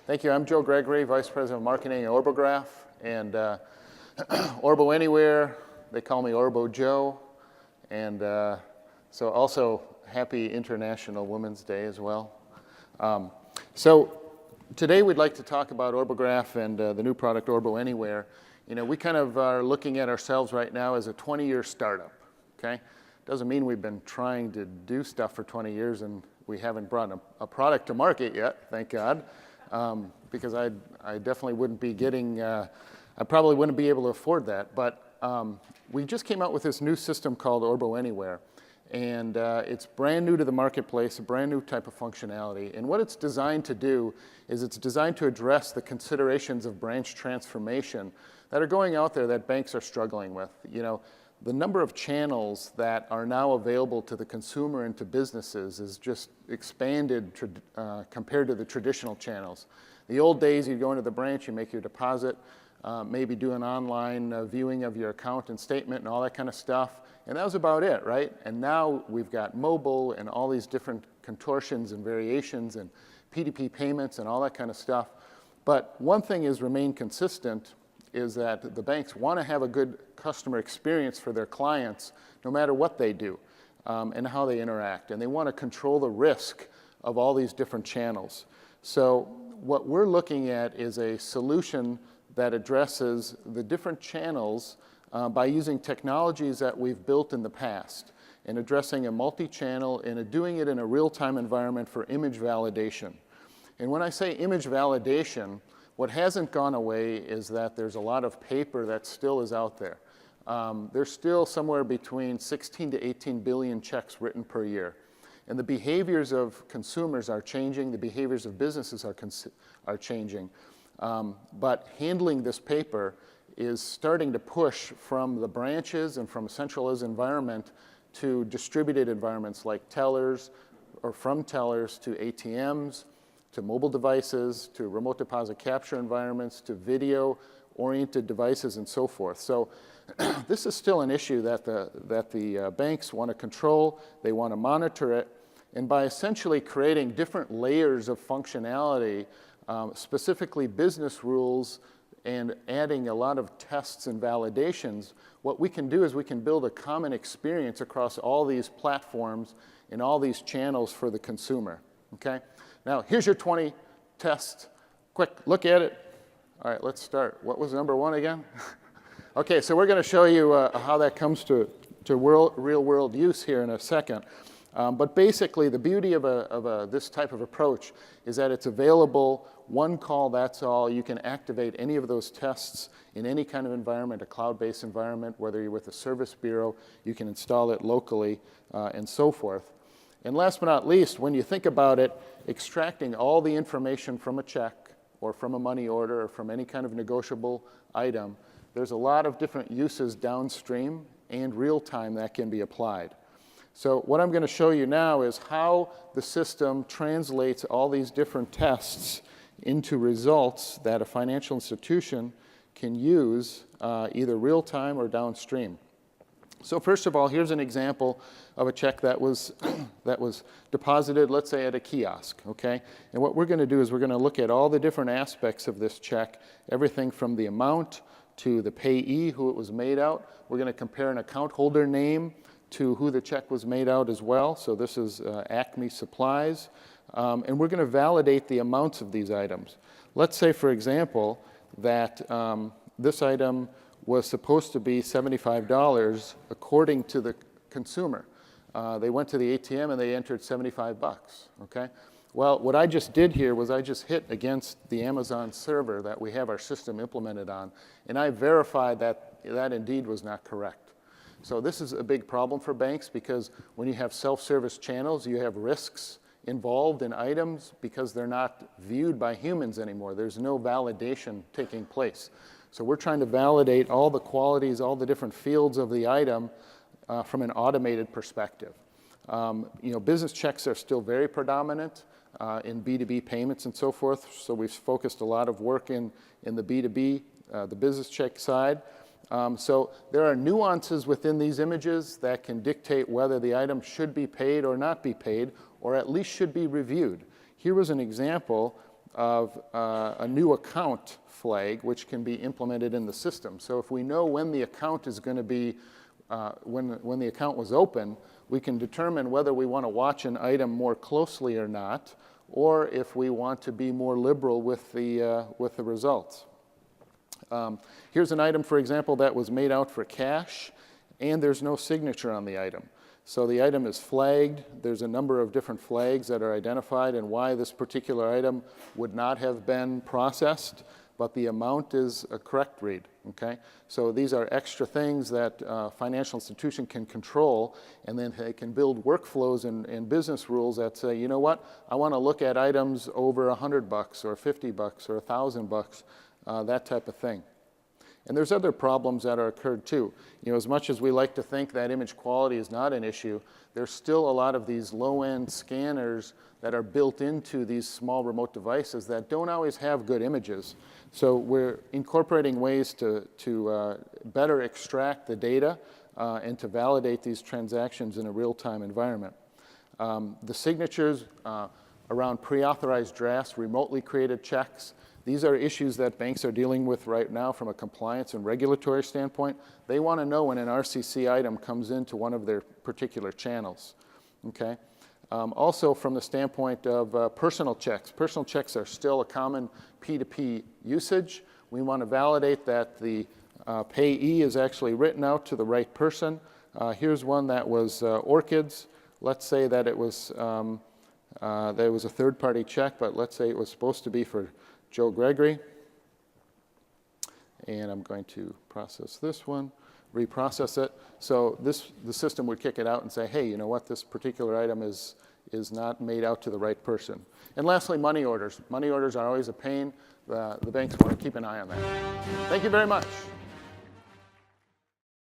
Thank you. I'm Joe Gregory, Vice President of Marketing at Orbograph, and OrboAnywhere, they call me Orbo Joe, and so also happy International Women's Day as well. So today we'd like to talk about Orbograph and the new product OrboAnywhere. You know, we kind of are looking at ourselves right now as a 20-year startup, okay? Doesn't mean we've been trying to do stuff for 20 years and we haven't brought a product to market yet, thank God. Because I definitely wouldn't be getting, I probably wouldn't be able to afford that. But we just came out with this new system called OrboAnywhere. And it's brand new to the marketplace, a brand new type of functionality. And what it's designed to do is it's designed to address the considerations of branch transformation that are going out there that banks are struggling with. You know, the number of channels that are now available to the consumer and to businesses is just expanded compared to the traditional channels. The old days, you'd go into the branch, you make your deposit, maybe do an online viewing of your account and statement and all that kind of stuff, and that was about it, right? And now we've got mobile and all these different contortions and variations and P2P payments and all that kind of stuff. But one thing is remain consistent is that the banks want to have a good customer experience for their clients no matter what they do and how they interact. And they want to control the risk of all these different channels. So what we're looking at is a solution that addresses the different channels by using technologies that we've built in the past and addressing a multi-channel and doing it in a real-time environment for image validation. And when I say image validation, what hasn't gone away is that there's a lot of paper that still is out there. There's still somewhere between 16 to 18 billion checks written per year. And the behaviors of consumers are changing, the behaviors of businesses are changing. But handling this paper is starting to push from the branches and from a centralized environment to distributed environments like tellers, or from tellers to ATMs, to mobile devices, to remote deposit capture environments, to video-oriented devices, and so forth. So this is still an issue that the banks want to control, they want to monitor it, and by essentially creating different layers of functionality, specifically business rules, and adding a lot of tests and validations, what we can do is we can build a common experience across all these platforms and all these channels for the consumer, okay? Now, here's your 20 tests. Quick, look at it. All right, let's start. What was number one again? Okay, so we're going to show you how that comes to real-world use here in a second. But basically, the beauty of this type of approach is that it's available, one call, that's all. You can activate any of those tests in any kind of environment, a cloud-based environment, whether you're with a service bureau, you can install it locally, and so forth. And last but not least, when you think about it, extracting all the information from a check or from a money order or from any kind of negotiable item, there's a lot of different uses downstream and real-time that can be applied. So what I'm going to show you now is how the system translates all these different tests into results that a financial institution can use either real-time or downstream. So first of all, here's an example of a check that was deposited, let's say, at a kiosk, okay? And what we're going to do is we're going to look at all the different aspects of this check, everything from the amount to the payee, who it was made out. We're going to compare an account holder name to who the check was made out as well. So this is Acme Supplies. And we're going to validate the amounts of these items. Let's say, for example, that this item was supposed to be $75 according to the consumer. They went to the ATM and they entered 75 bucks, okay? Well, what I just did here was I just hit against the Amazon server that we have our system implemented on, and I verified that that indeed was not correct. So this is a big problem for banks because when you have self-service channels, you have risks involved in items because they're not viewed by humans anymore. There's no validation taking place. So we're trying to validate all the qualities, all the different fields of the item from an automated perspective. You know, business checks are still very predominant in B2B payments and so forth. So we've focused a lot of work in the B2B, the business check side. So there are nuances within these images that can dictate whether the item should be paid or not be paid, or at least should be reviewed. Here was an example of a new account flag, which can be implemented in the system. So if we know when the account is going to be, when the account was open, we can determine whether we want to watch an item more closely or not, or if we want to be more liberal with the results. Here's an item, for example, that was made out for cash, and there's no signature on the item. So the item is flagged. There's a number of different flags that are identified and why this particular item would not have been processed, but the amount is a correct read, okay? So these are extra things that a financial institution can control, and then they can build workflows and business rules that say, you know what, I want to look at items over $100 or $50 or $1,000, that type of thing. And there's other problems that are occurred too. You know, as much as we like to think that image quality is not an issue, there's still a lot of these low-end scanners that are built into these small remote devices that don't always have good images. So we're incorporating ways to better extract the data and to validate these transactions in a real-time environment. The signatures around pre-authorized drafts, remotely created checks, these are issues that banks are dealing with right now from a compliance and regulatory standpoint. They want to know when an RCC item comes into one of their particular channels, okay? Also, from the standpoint of personal checks are still a common P2P usage. We want to validate that the payee is actually written out to the right person. Here's one that was Orchids. Let's say that it was a third-party check, but let's say it was supposed to be for Joe Gregory. And I'm going to process this one, reprocess it. So the system would kick it out and say, hey, you know what, this particular item is not made out to the right person. And lastly, money orders. Money orders are always a pain. The banks want to keep an eye on that. Thank you very much.